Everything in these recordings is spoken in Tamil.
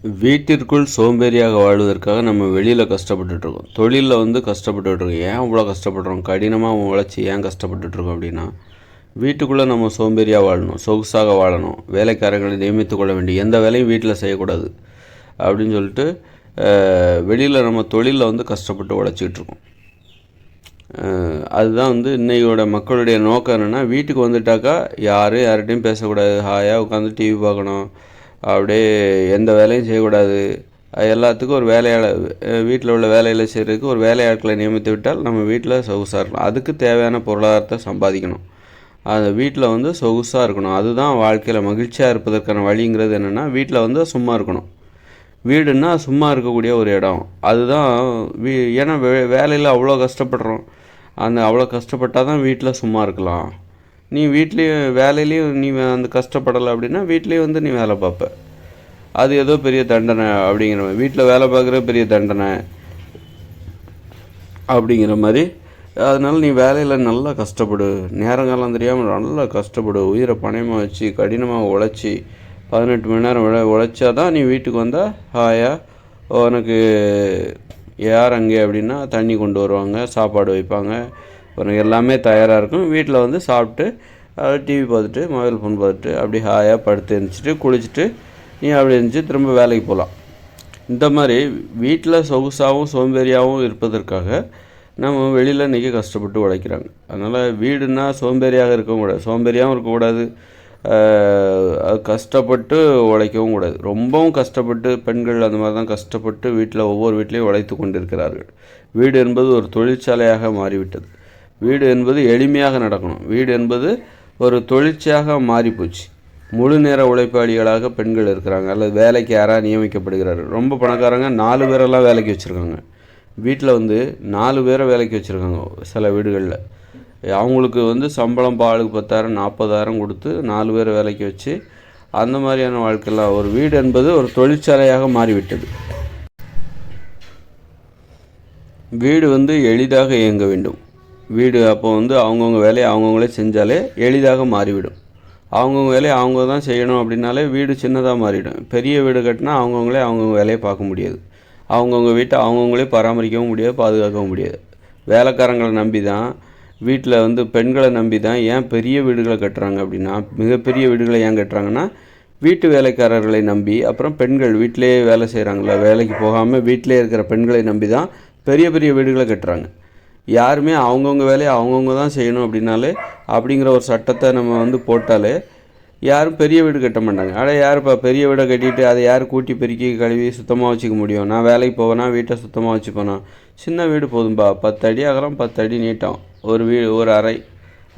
வீட்டிற்குள் சோம்பேறியாக வாழ்வதற்காக நம்ம வெளியில் கஷ்டப்பட்டுட்ருக்கோம். தொழிலில் கஷ்டப்பட்டுட்ருக்கோம். ஏன் இவ்வளோ கஷ்டப்படுறோம்? கடினமாக உழைச்சி ஏன் கஷ்டப்பட்டுட்ருக்கோம் அப்படின்னா, வீட்டுக்குள்ளே நம்ம சோம்பேறியாக வாழணும், சொகுசாக வாழணும், வேலைக்காரர்களை நியமித்து கொள்ள வேண்டிய எந்த வேலையும் வீட்டில் செய்யக்கூடாது அப்படின்னு சொல்லிட்டு வெளியில் நம்ம தொழிலில் கஷ்டப்பட்டு உழைச்சிக்கிட்டு இருக்கோம். அதுதான் இன்றையோட மக்களுடைய நோக்கம் என்னென்னா, வீட்டுக்கு வந்துட்டாக்கா யார்கிட்டையும் பேசக்கூடாது, ஹாயாக உட்காந்து டிவி பார்க்கணும், அப்படியே எந்த வேலையும் செய்யக்கூடாது. எல்லாத்துக்கும் ஒரு வேலையாளர், வீட்டில் உள்ள வேலையில் செய்கிறதுக்கு ஒரு வேலையாட்களை நியமித்து விட்டால் நம்ம வீட்டில் சொகுசாக இருக்கணும். அதுக்கு தேவையான பொருளாதாரத்தை சம்பாதிக்கணும். அந்த வீட்டில் சொகுசாக இருக்கணும். அதுதான் வாழ்க்கையில் மகிழ்ச்சியாக இருப்பதற்கான வழிங்கிறது என்னென்னா, வீட்டில் சும்மா இருக்கணும். வீடுன்னா சும்மா இருக்கக்கூடிய ஒரு இடம். அதுதான் ஏன்னா வேலையில் அவ்வளோ கஷ்டப்படுறோம். அவ்வளோ கஷ்டப்பட்டால் தான் வீட்டில் சும்மா இருக்கலாம். நீ வீட்லேயும் வேலையிலையும் நீ கஷ்டப்படலை அப்படின்னா வீட்லேயும் நீ வேலை பார்ப்ப. அது ஏதோ பெரிய தண்டனை அப்படிங்கிற மாதிரி, வீட்டில் வேலை பார்க்குற பெரிய தண்டனை அப்படிங்கிற மாதிரி. அதனால் நீ வேலையில் நல்லா கஷ்டப்படு, நேரங்காலம் தெரியாமல் நல்லா கஷ்டப்படு, உயிரை பணயமாக வச்சு கடினமாக உழைச்சி 18 மணி நேரம் உழைச்சா தான் நீ வீட்டுக்கு வந்தால் ஹாயாக உனக்கு யார் அங்கே அப்படின்னா தண்ணி கொண்டு வருவாங்க, சாப்பாடு வைப்பாங்க, உனக்கு எல்லாமே தயாராக இருக்கும். வீட்டில் சாப்பிட்டு டிவி பார்த்துட்டு மொபைல் ஃபோன் பார்த்துட்டு அப்படி ஹாயாக படுத்து எழுந்திரிச்சிட்டு குளிச்சுட்டு நீ அப்படி எழுந்திரிச்சு திரும்ப வேலைக்கு போகலாம். இந்த மாதிரி வீட்டில் சொகுசாகவும் சோம்பேறியாகவும் இருப்பதற்காக நம்ம வெளியில் இன்றைக்கி கஷ்டப்பட்டு உழைக்கிறாங்க. அதனால் வீடுன்னா சோம்பேறியாக இருக்கக்கூடாது, சோம்பேறியாகவும் இருக்கக்கூடாது, கஷ்டப்பட்டு உழைக்கவும் கூடாது. ரொம்பவும் கஷ்டப்பட்டு பெண்கள் அந்த மாதிரி தான் கஷ்டப்பட்டு வீட்டில் ஒவ்வொரு வீட்லேயும் உழைத்து கொண்டிருக்கிறார்கள். வீடு என்பது ஒரு தொழிற்சாலையாக மாறிவிட்டது. வீடு என்பது எளிமையாக நடக்கணும். வீடு என்பது ஒரு தொழிற்சியாக மாறிப்போச்சு. முழு நேர உழைப்பாளிகளாக பெண்கள் இருக்கிறாங்க, அல்லது வேலைக்கு யாராக நியமிக்கப்படுகிறார்கள். ரொம்ப பணக்காரங்க 4 பேரெல்லாம் வேலைக்கு வச்சுருக்காங்க. வீட்டில் 4 பேரை வேலைக்கு வச்சுருக்காங்க. சில வீடுகளில் அவங்களுக்கு சம்பளம் ஆளுக்கு 10,000 40,000 கொடுத்து 4 பேரை வேலைக்கு வச்சு அந்த மாதிரியான வாழ்க்கையில் ஒரு வீடு என்பது ஒரு தொழிற்சாலையாக மாறிவிட்டது. வீடு எளிதாக இயங்க வேண்டும். வீடு அப்போ அவங்கவுங்க வேலையை அவங்கவுங்களே செஞ்சாலே எளிதாக மாறிவிடும். அவங்கவுங்க வேலையை அவங்க தான் செய்யணும் அப்படின்னாலே வீடு சின்னதாக மாறிவிடும். பெரிய வீடு கட்டினா அவங்கவுங்களே அவங்கவுங்க வேலையை பார்க்க முடியாது. அவங்கவுங்க வீட்டை அவங்கவுங்களே பராமரிக்கவும் முடியாது, பாதுகாக்கவும் முடியாது. வேலைக்காரங்களை நம்பி தான் வீட்டில் பெண்களை நம்பி தான் ஏன் பெரிய வீடுகளை கட்டுறாங்க அப்படின்னா, மிகப்பெரிய வீடுகளை ஏன் கட்டுறாங்கன்னா, வீட்டு வேலைக்காரர்களை நம்பி, அப்புறம் பெண்கள் வீட்டிலே வேலை செய்கிறாங்களா, வேலைக்கு போகாமல் வீட்டிலே இருக்கிற பெண்களை நம்பி தான் பெரிய பெரிய வீடுகளை கட்டுறாங்க. யாருமே அவங்கவுங்க வேலையை அவங்கவுங்க தான் செய்யணும் அப்படிங்கிற ஒரு சட்டத்தை நம்ம போட்டாலே யாரும் பெரிய வீடு கட்ட மாட்டாங்க. ஆனால் யாருப்பா பெரிய வீடை கட்டிட்டு அதை யார் கூட்டி பெருக்கி கழுவி சுத்தமாக வச்சுக்க முடியும்? நான் வேலைக்கு போவேனா வீட்டை சுத்தமாக வச்சுப்பேனா? சின்ன வீடு போதும்பா, 10 அடி அகலம் 10 அடி நீட்டம், ஒரு அறை,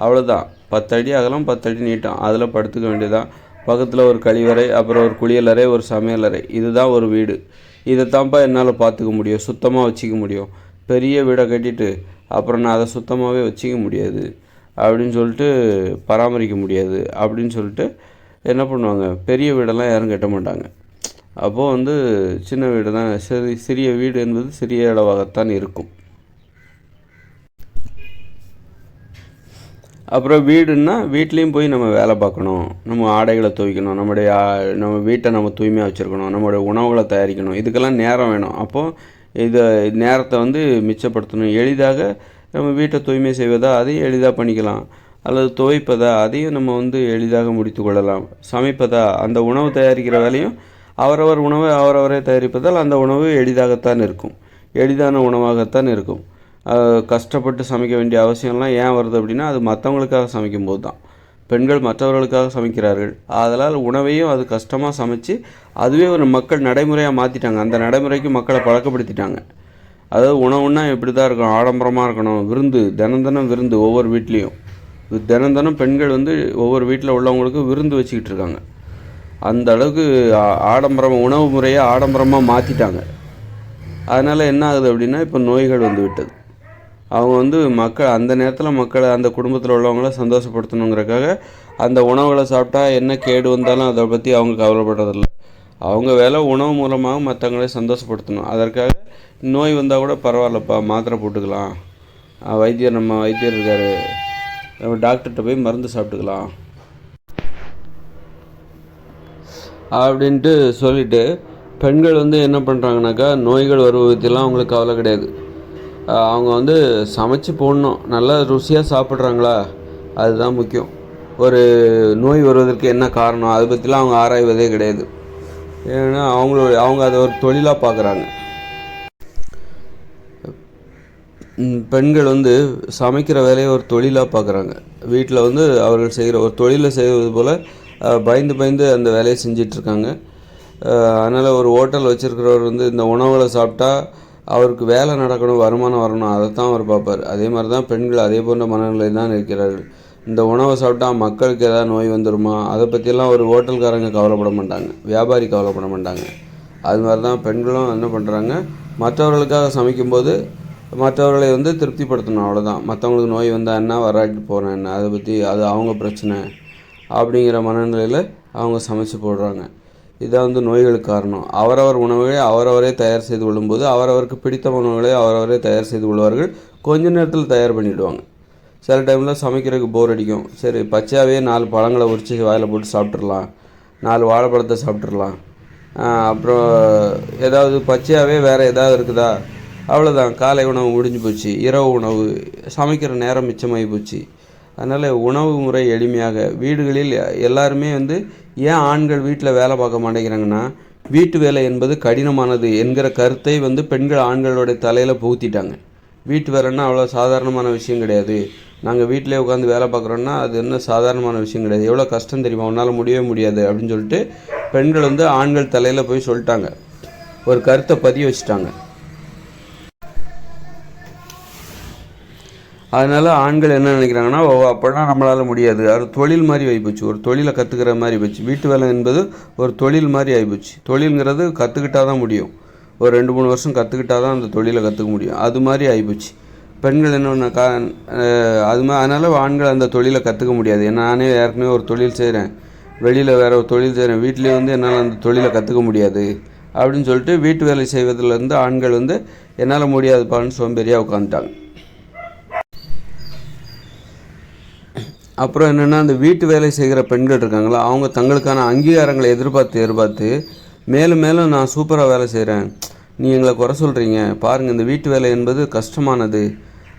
அவ்வளோதான். 10 அடி அகலம் 10 அடி நீட்டம், அதில் படுத்துக்க வேண்டியதான். பக்கத்தில் ஒரு கழிவறை, அப்புறம் ஒரு குளியலறை, ஒரு சமையலறை, இதுதான் ஒரு வீடு. இதைத்தான்ப்பா என்னால் பார்த்துக்க முடியும், சுத்தமாக வச்சுக்க முடியும். பெரிய வீடை கட்டிட்டு அப்புறம் நான் அதை சுத்தமாகவே வச்சிக்க முடியாது அப்படின்னு சொல்லிட்டு, பராமரிக்க முடியாது அப்படின்னு சொல்லிட்டு என்ன பண்ணுவாங்க, பெரிய வீடெல்லாம் யாரும் கட்ட மாட்டாங்க. அப்போது சின்ன வீடு தான், சிறிய வீடு என்பது சிறிய அளவாகத்தான் இருக்கும். அப்புறம் வீடுன்னா வீட்லேயும் போய் நம்ம வேலை பார்க்கணும், நம்ம ஆடைகளை துவைக்கணும், நம்ம வீட்டை நம்ம தூய்மையாக வச்சுருக்கணும், நம்மளுடைய உணவுகளை தயாரிக்கணும். இதுக்கெல்லாம் நேரம் வேணும். அப்போது இதை நேரத்தை மிச்சப்படுத்தணும். எளிதாக நம்ம வீட்டை தூய்மை செய்வதா அதையும் எளிதாக பண்ணிக்கலாம், அல்லது துவைப்பதா அதையும் நம்ம எளிதாக முடித்து கொள்ளலாம். சமைப்பதா அந்த உணவு தயாரிக்கிற வேலையும் அவரவர் உணவை அவரவரே தயாரிப்பதால் அந்த உணவு எளிதாகத்தான் இருக்கும், எளிதான உணவாகத்தான் இருக்கும். கஷ்டப்பட்டு சமைக்க வேண்டிய அவசியம்லாம் ஏன் வருது அப்படின்னா, அது மற்றவங்களுக்காக சமைக்கும்போது தான். பெண்கள் மற்றவர்களுக்காக சமைக்கிறார்கள். அதனால் உணவையும் அது கஷ்டமாக சமைச்சு அதுவே ஒரு மக்கள் நடைமுறையாக மாற்றிட்டாங்க. அந்த நடைமுறைக்கு மக்களை பழக்கப்படுத்திட்டாங்க. அதாவது உணவுன்னா இப்படி தான் இருக்கணும், ஆடம்பரமாக இருக்கணும், விருந்து தினம் விருந்து, ஒவ்வொரு வீட்லேயும் தினம் பெண்கள் ஒவ்வொரு வீட்டில் உள்ளவங்களுக்கு விருந்து வச்சுக்கிட்டு இருக்காங்க. அந்த அளவுக்கு உணவு முறையை ஆடம்பரமாக மாற்றிட்டாங்க. அதனால் என்ன ஆகுது அப்படின்னா, இப்போ நோய்கள் விட்டது. அவங்க மக்கள் அந்த நேரத்தில் மக்களை, அந்த குடும்பத்தில் உள்ளவங்கள சந்தோஷப்படுத்தணுங்கிறக்காக அந்த உணவுகளை சாப்பிட்டா என்ன கேடு வந்தாலும் அதை பற்றி அவங்க கவலைப்படுறதில்ல. அவங்க வேலை உணவு மூலமாக மற்றவங்களை சந்தோஷப்படுத்தணும். அதற்காக நோய் வந்தால் கூட பரவாயில்லப்பா, மாத்திரை போட்டுக்கலாம், நம்ம வைத்தியர் இருக்கார், நம்ம டாக்டர்கிட்ட போய் மருந்து சாப்பிட்டுக்கலாம் அப்படின்ட்டு சொல்லிவிட்டு பெண்கள் வந்து என்ன பண்ணுறாங்கனாக்கா, நோய்கள் வருவதை பற்றிலாம் அவங்களுக்கு கவலை கிடையாது. அவங்க வந்து சமைச்சு போடணும், நல்லா ருசியாக சாப்பிட்றாங்களா, அதுதான் முக்கியம். ஒரு நோய் வருவதற்கு என்ன காரணம், அதை பற்றிலாம் அவங்க ஆராய்வதே கிடையாது. ஏன்னா அவங்க அதை ஒரு தொழிலாக பார்க்குறாங்க. பெண்கள் வந்து சமைக்கிற வேலையை ஒரு தொழிலாக பார்க்குறாங்க. வீட்டில் வந்து அவர்கள் செய்கிற ஒரு தொழிலை செய்வது போல் பயந்து பயந்து அந்த வேலையை செஞ்சிட்ருக்காங்க. அதனால் ஒரு ஹோட்டல் வச்சுருக்கிறவர் வந்து இந்த உணவுகளை சாப்பிட்டா அவருக்கு வேலை நடக்கணும், வருமானம் வரணும், அதை தான் அவர் பார்ப்பார். அதே மாதிரி தான் பெண்கள் அதே போன்ற மனநிலை தான் இருக்கிறார்கள். இந்த உணவை சாப்பிட்டா மக்களுக்கு ஏதாவது நோய் வந்துடுமா, அதை பற்றியெல்லாம் ஒரு ஹோட்டல்காரங்க கவலைப்பட மாட்டாங்க, வியாபாரி கவலைப்பட மாட்டாங்க. அது மாதிரி தான் பெண்களும் என்ன பண்ணுறாங்க, மற்றவர்களுக்காக சமைக்கும்போது மற்றவர்களை வந்து திருப்திப்படுத்தணும், அவ்வளோதான். மற்றவங்களுக்கு நோய் வந்தால் என்ன, வராட்டி போகிறேன் என்ன, அதை பற்றி அது அவங்க பிரச்சனை அப்படிங்கிற மனநிலையில் அவங்க சமைச்சு போடுறாங்க. இதான் வந்து நோய்களுக்கு காரணம். அவரவர் உணவுகளை அவரவரே தயார் செய்து கொள்ளும்போது அவரவருக்கு பிடித்த உணவுகளை அவரவரே தயார் செய்து கொள்வார்கள். கொஞ்ச நேரத்தில் தயார் பண்ணிவிடுவாங்க. சில டைமில் சமைக்கிறதுக்கு போர் அடிக்கும், சரி பச்சையாகவே 4 பழங்களை உரித்து வாயில் போட்டு சாப்பிட்றலாம், 4 வாழைப்பழத்தை சாப்பிட்றலாம், அப்புறம் ஏதாவது பச்சையாகவே வேறு ஏதாவது இருக்குதா, அவ்வளோதான், காலை உணவு முடிஞ்சு போச்சு, இரவு உணவு, சமைக்கிற நேரம் மிச்சமாகி போச்சு. அதனால் உணவு முறை எளிமையாக வீடுகளில் எல்லாருமே வந்து ஏன் ஆண்கள் வீட்டில் வேலை பார்க்க மாட்டேங்கிறாங்கன்னா, வீட்டு வேலை என்பது கடினமானது என்கிற கருத்தை வந்து பெண்கள் ஆண்களுடைய தலையில் புகுத்திட்டாங்க. வீட்டு வேலைன்னா அவ்வளோ சாதாரணமான விஷயம் கிடையாது, நாங்கள் வீட்டிலே உட்காந்து வேலை பார்க்குறோன்னா அது என்ன சாதாரணமான விஷயம் கிடையாது, எவ்வளோ கஷ்டம் தெரியுமா, உன்னால் முடியவே முடியாது அப்படின்னு சொல்லிட்டு பெண்கள் வந்து ஆண்கள் தலையில் போய் சொல்லிட்டாங்க, ஒரு கருத்தை பதிய வச்சுட்டாங்க. அதனால் ஆண்கள் என்ன நினைக்கிறாங்கன்னா, அப்படின்னா நம்மளால் முடியாது, அது தொழில் மாதிரி ஆகிப்போச்சு, ஒரு தொழிலை கற்றுக்கிற மாதிரி போச்சு. வீட்டு வேலை என்பது ஒரு தொழில் மாதிரி ஆகிப்போச்சு. தொழில்ங்கிறது கற்றுக்கிட்டால் தான் முடியும், ஒரு 2-3 வருஷம் கற்றுக்கிட்டால் தான் அந்த தொழிலை கற்றுக்க முடியும், அது மாதிரி ஆகிப்போச்சு. பெண்கள் என்னென்னா அது மாதிரி, அதனால் ஆண்கள் அந்த தொழிலை கற்றுக்க முடியாது. ஏன்னா நானே ஏற்கனவே ஒரு தொழில் செய்கிறேன், வெளியில் வேறு ஒரு தொழில் செய்கிறேன், வீட்டிலே வந்து என்னால் அந்த தொழிலை கற்றுக்க முடியாது அப்படின்னு சொல்லிட்டு வீட்டு வேலை செய்வதிலேருந்து ஆண்கள் வந்து என்னால் முடியாதுப்பான்னு சோம்பேறியாக உட்காந்துட்டாங்க. அப்புறம் என்னென்னா, அந்த வீட்டு வேலை செய்கிற பெண்கள் இருக்காங்களா, அவங்க தங்களுக்கான அங்கீகாரங்களை எதிர்பார்த்து மேலும் மேலும் நான் சூப்பராக வேலை செய்கிறேன், நீ எங்களை குறை சொல்கிறீங்க பாருங்கள், இந்த வீட்டு வேலை என்பது கஷ்டமானது,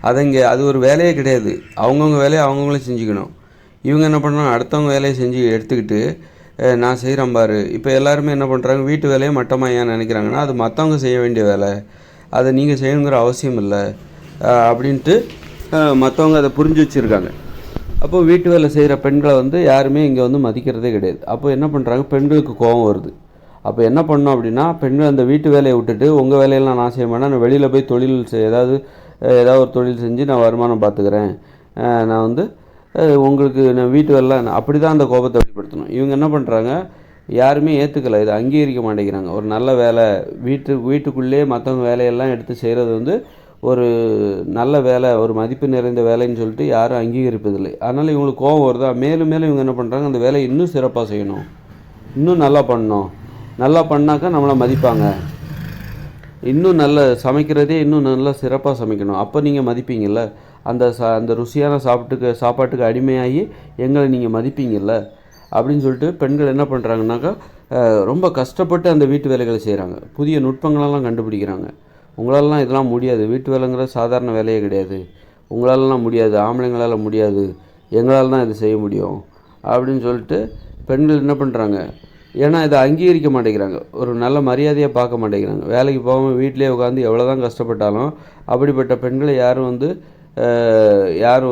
அது ஒரு வேலையே கிடையாது, அவங்கவுங்க வேலையை அவங்கவுங்களே செஞ்சுக்கணும். இவங்க என்ன பண்ணுறாங்க, அடுத்தவங்க வேலையை செஞ்சு எடுத்துக்கிட்டு நான் செய்கிறேன் பாரு. இப்போ எல்லாருமே என்ன பண்ணுறாங்க, வீட்டு வேலையை மட்டமாக ஏன் நினைக்கிறாங்கன்னா, அது மற்றவங்க செய்ய வேண்டிய வேலை, அதை நீங்கள் செய்யணுங்கிற அவசியம் இல்லை அப்படின்ட்டு மற்றவங்க அதை புரிஞ்சு வச்சுருக்காங்க. அப்போது வீட்டு வேலை செய்கிற பெண்களை வந்து யாருமே இங்கே வந்து மதிக்கிறதே கிடையாது. அப்போ என்ன பண்ணுறாங்க, பெண்களுக்கு கோபம் வருது. அப்போ என்ன பண்ணோம் அப்படின்னா, பெண்கள் அந்த வீட்டு வேலையை விட்டுட்டு உங்கள் வேலையெல்லாம் நான் செய்ய மாட்டேன், நான் வெளியில் போய் தொழில் ஏதாவது ஒரு தொழில் செஞ்சு நான் வருமானம் பார்த்துக்கிறேன், நான் வந்து உங்களுக்கு நான் வீட்டு வேலை அப்படி தான் அந்த கோபத்தை வெளிப்படுத்தணும். இவங்க என்ன பண்ணுறாங்க, யாருமே ஏற்றுக்கலை, இதை அங்கீகரிக்க மாட்டேங்கிறாங்க. ஒரு நல்ல வேலை, வீட்டுக்குள்ளேயே மற்றவங்க வேலையெல்லாம் எடுத்து செய்கிறது வந்து ஒரு நல்ல வேலை, ஒரு மதிப்பு நிறைந்த வேலைன்னு சொல்லிட்டு யாரும் அங்கீகரிப்பதில்லை. அதனால் இவங்களுக்கு கோபம் வருதா, மேலும் மேலும் இவங்க என்ன பண்ணுறாங்க, அந்த வேலையை இன்னும் சிறப்பாக செய்யணும், இன்னும் நல்லா பண்ணணும், நல்லா பண்ணாக்கா நம்மளை மதிப்பாங்க, இன்னும் நல்ல சமைக்கிறதே இன்னும் நல்லா சிறப்பாக சமைக்கணும், அப்போ நீங்கள் மதிப்பீங்கள்ல, அந்த ருசியான சாப்பாட்டுக்கு அடிமையாகி எங்களை நீங்கள் மதிப்பீங்கள்ல அப்படின்னு சொல்லிட்டு பெண்கள் என்ன பண்ணுறாங்கனாக்கா, ரொம்ப கஷ்டப்பட்டு அந்த வீட்டு வேலைகளை செய்கிறாங்க, புதிய நுட்பங்களெல்லாம் கண்டுபிடிக்கிறாங்க. உங்களாலலாம் இதெல்லாம் முடியாது, வீட்டு வேலைங்கிறது சாதாரண வேலையே கிடையாது, உங்களாலலாம் முடியாது, ஆம்பளைங்களால் முடியாது, எங்களால் தான் இது செய்ய முடியும் அப்படின்னு சொல்லிட்டு பெண்கள் என்ன பண்ணுறாங்க, ஏன்னா இதை அங்கீகரிக்க மாட்டேங்கிறாங்க, ஒரு நல்ல மரியாதையாக பார்க்க மாட்டேங்கிறாங்க. வேலைக்கு போகாமல் வீட்டிலே உட்காந்து எவ்வளோ தான் கஷ்டப்பட்டாலும் அப்படிப்பட்ட பெண்களை யாரும்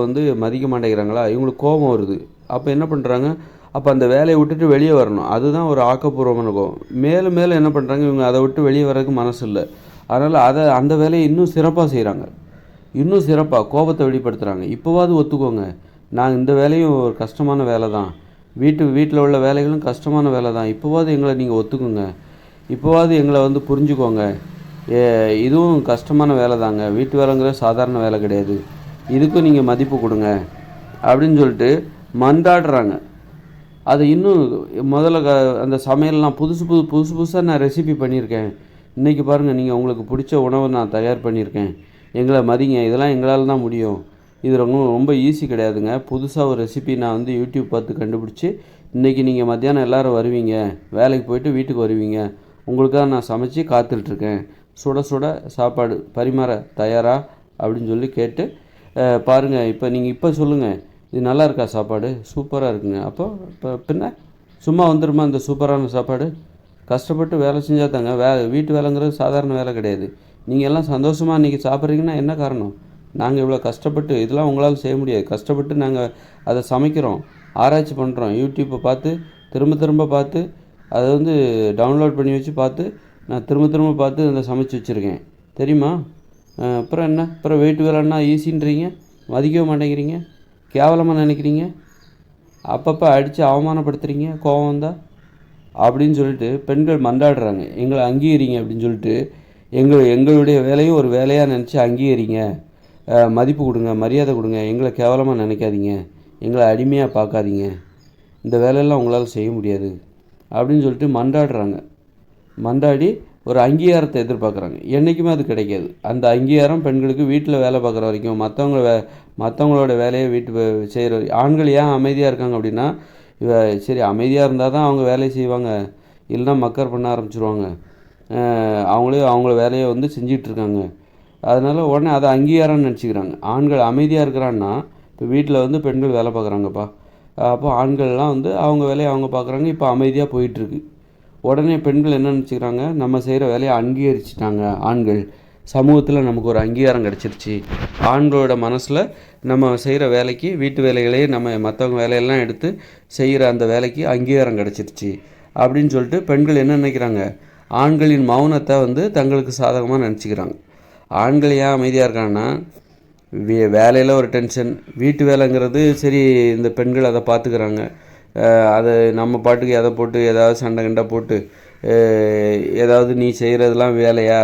வந்து மதிக்க மாட்டேங்கிறாங்களா, இவங்களுக்கு கோபம் வருது. அப்போ என்ன பண்ணுறாங்க, அப்போ அந்த வேலையை விட்டுட்டு வெளியே வரணும், அதுதான் ஒரு ஆக்கப்பூர்வமான கோபம். மேலும் மேலும் என்ன பண்ணுறாங்க, இவங்க அதை விட்டு வெளியே வர்றதுக்கு மனசு இல்லை, அதனால் அந்த வேலையை இன்னும் சிறப்பாக செய்கிறாங்க, இன்னும் சிறப்பாக கோபத்தை வெளிப்படுத்துகிறாங்க. இப்போவாது ஒத்துக்கோங்க, நான் இந்த வேலையும் ஒரு கஷ்டமான வேலை தான், வீட்டில் உள்ள வேலைகளும் கஷ்டமான வேலை தான், இப்போவாது எங்களை நீங்கள் ஒத்துக்குங்க, இப்போவாது எங்களை வந்து புரிஞ்சுக்கோங்க, இதுவும் கஷ்டமான வேலை தாங்க, வீட்டு வேலைங்கிறது சாதாரண வேலை கிடையாது, இதுக்கும் நீங்கள் மதிப்பு கொடுங்க அப்படின்னு சொல்லிட்டு மந்தாடுறாங்க. அது இன்னும் முதல்ல அந்த சமையல்லாம் புதுசாக நான் ரெசிபி பண்ணியிருக்கேன், இன்றைக்கி பாருங்கள் நீங்கள் உங்களுக்கு பிடிச்ச உணவை நான் தயார் பண்ணியிருக்கேன், எங்களை மதிங்க, இதெல்லாம் எங்களால் தான் முடியும், இது ரொம்ப ஈஸி கிடையாதுங்க, புதுசாக ஒரு ரெசிபி நான் வந்து யூடியூப் பார்த்து கண்டுபிடிச்சி, இன்றைக்கி நீங்கள் மத்தியானம் எல்லோரும் வருவீங்க, வேலைக்கு போயிட்டு வீட்டுக்கு வருவீங்க, உங்களுக்காக நான் சமைச்சு காத்துட்ருக்கேன், சுட சுட சாப்பாடு பரிமாற தயாரா அப்படின்னு சொல்லி கேட்டு பாருங்கள். இப்போ நீங்கள் இப்போ சொல்லுங்கள், இது நல்லா இருக்கா சாப்பாடு? சூப்பராக இருக்குங்க. அப்போ இப்போ பின்ன சும்மா வந்துடுமா இந்த சூப்பரான சாப்பாடு? கஷ்டப்பட்டு வேலை செஞ்சால் தாங்க. வீட்டு வேலைங்கிறது சாதாரண வேலை கிடையாது. நீங்கள் எல்லாம் சந்தோஷமாக இன்றைக்கி சாப்பிட்றீங்கன்னா என்ன காரணம்? நாங்கள் இவ்வளோ கஷ்டப்பட்டு இதெல்லாம் உங்களால் செய்ய முடியாது. கஷ்டப்பட்டு நாங்கள் அதை சமைக்கிறோம், ஆராய்ச்சி பண்ணுறோம், யூடியூப்பை பார்த்து திரும்ப திரும்ப பார்த்து அதை வந்து டவுன்லோட் பண்ணி வச்சு பார்த்து நான் திரும்ப திரும்ப பார்த்து அதை சமைச்சு வச்சுருக்கேன் தெரியுமா? அப்புறம் என்ன? அப்புறம் வீட்டு வேலைன்னா ஈஸின்றீங்க, மதிக்கவே மாட்டேங்கிறீங்க, கேவலமாக நினைக்கிறீங்க, அப்பப்போ அடித்து அவமானப்படுத்துகிறீங்க கோவம் வந்தால் அப்படின்னு சொல்லிட்டு பெண்கள் மன்றாடுறாங்க. எங்களை அங்கீகரிங்க அப்படின்னு சொல்லிட்டு எங்களுடைய வேலையும் ஒரு வேலையாக நினச்சி அங்கீகரிங்க, மதிப்பு கொடுங்க, மரியாதை கொடுங்க, எங்களை கேவலமாக நினைக்காதீங்க, எங்களை அடிமையாக பார்க்காதீங்க, இந்த வேலையெல்லாம் உங்களால் செய்ய முடியாது அப்படின்னு சொல்லிட்டு மன்றாடுறாங்க. மன்றாடி ஒரு அங்கீகாரத்தை எதிர்பார்க்குறாங்க. என்றைக்குமே அது கிடைக்காது. அந்த அங்கீகாரம் பெண்களுக்கு வீட்டில் வேலை பார்க்குற வரைக்கும், மற்றவங்களோட வேலையை செய்கிற ஆண்கள் ஏன் அமைதியாக இருக்காங்க அப்படின்னா, சரி அமைதியாக இருந்தால் தான் அவங்க வேலையை செய்வாங்க, இல்லைன்னா மக்கர் பண்ண ஆரம்பிச்சிருவாங்க, அவங்கள வேலையை வந்து செஞ்சிட்ருக்காங்க, அதனால் உடனே அதை அங்கீகாரம்னு நினச்சிக்கிறாங்க. ஆண்கள் அமைதியாக இருக்கிறான்னா இப்போ வீட்டில் வந்து பெண்கள் வேலை பார்க்குறாங்கப்பா, அப்போ ஆண்கள்லாம் வந்து அவங்க வேலையை அவங்க பார்க்குறாங்க, இப்போ அமைதியாக போயிட்டுருக்கு. உடனே பெண்கள் என்ன நினச்சிக்கிறாங்க, நம்ம செய்கிற வேலையை அங்கீகரிச்சிட்டாங்க ஆண்கள், சமூகத்தில் நமக்கு ஒரு அங்கீகாரம் கிடச்சிருச்சு, ஆண்களோட மனசில் நம்ம செய்கிற வேலைக்கு, வீட்டு வேலைகளையே நம்ம மற்றவங்க வேலையெல்லாம் எடுத்து செய்கிற அந்த வேலைக்கு அங்கீகாரம் கிடச்சிருச்சு அப்படின்னு சொல்லிட்டு பெண்கள் என்ன நினைக்கிறாங்க, ஆண்களின் மௌனத்தை வந்து தங்களுக்கு சாதகமாக நினச்சிக்கிறாங்க. ஆண்கள் ஏன் அமைதியாக இருக்காங்கன்னா, வேலையில் ஒரு டென்ஷன், வீட்டு வேலைங்கிறது சரி இந்த பெண்கள் அதை பார்த்துக்கிறாங்க, அதை நம்ம பாட்டுக்கு எதை போட்டு ஏதாவது சண்டை கண்டை போட்டு ஏதாவது நீ செய்கிறதெல்லாம் வேலையா,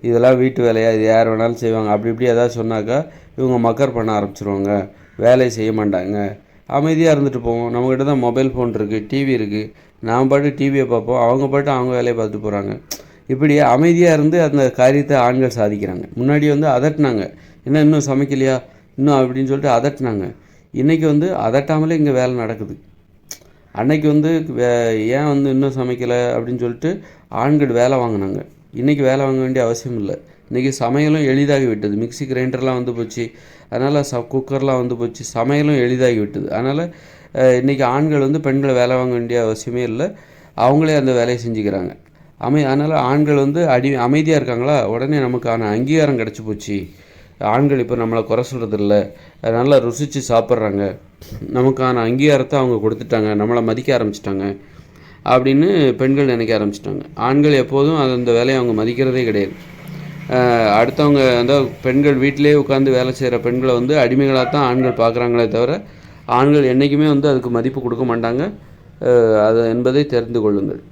இதெல்லாம் வீட்டு வேலையா, இது யார் வேணாலும் செய்வாங்க அப்படி இப்படி ஏதாவது சொன்னாக்கா இவங்க மக்கர் பண்ண ஆரம்பிச்சிருவாங்க, வேலையை செய்ய மாட்டாங்க, அமைதியாக இருந்துட்டு போவோம். நம்மக்கிட்ட தான் மொபைல் ஃபோன் இருக்குது, டிவி இருக்குது, நாம் பாட்டு டிவியை பார்ப்போம், அவங்க பாட்டு அவங்க வேலையை பார்த்துட்டு போகிறாங்க. இப்படி அமைதியாக இருந்து அந்த காரியத்தை ஆண்கள் சாதிக்கிறாங்க. முன்னாடி வந்து அதட்டினாங்க, என்ன இன்னும் சமைக்கலையா இன்னும் அப்படின்னு சொல்லிட்டு அதட்டினாங்க. இன்றைக்கி வந்து அதட்டாமலே இங்கே வேலை நடக்குது. அன்னைக்கு வந்து ஏன் வந்து இன்னும் சமைக்கலை அப்படின்னு சொல்லிட்டு ஆண்கள் வேலை வாங்கினாங்க. இன்றைக்கி வேலை வாங்க வேண்டிய அவசியம் இல்லை. இன்றைக்கி சமையலும் எளிதாகி விட்டது. மிக்சி கிரைண்டர்லாம் வந்து போச்சு, அதனால் குக்கர்லாம் வந்து போச்சு, சமையலும் எளிதாகி விட்டது. அதனால் இன்றைக்கி ஆண்கள் வந்து பெண்களை வேலை வாங்க வேண்டிய அவசியமே இல்லை, அவங்களே அந்த வேலையை செஞ்சுக்கிறாங்க. அதனால் ஆண்கள் வந்து அமைதியாக இருக்காங்களா, உடனே நமக்கான அங்கீகாரம் கிடச்சி போச்சு, ஆண்கள் இப்போ நம்மளை குறை சொல்கிறதில்ல, நல்லா ருசித்து சாப்பிட்றாங்க, நமக்கான அங்கீகாரத்தை அவங்க கொடுத்துட்டாங்க, நம்மளை மதிக்க ஆரம்பிச்சிட்டாங்க அப்படின்னு பெண்கள் நினைக்க ஆரம்பிச்சிட்டாங்க. ஆண்கள் எப்போதும் அந்த வேலையை அவங்க மதிக்கிறதே கிடையாது. அடுத்தவங்க அந்த பெண்கள் வீட்டிலே உட்காந்து வேலை செய்கிற பெண்களை வந்து அடிமைகளாக தான் ஆண்கள் பார்க்குறாங்களே தவிர ஆண்கள் என்றைக்குமே வந்து அதுக்கு மதிப்பு கொடுக்க மாட்டாங்க, அது என்பதை தெரிந்து கொள்ளுங்கள்.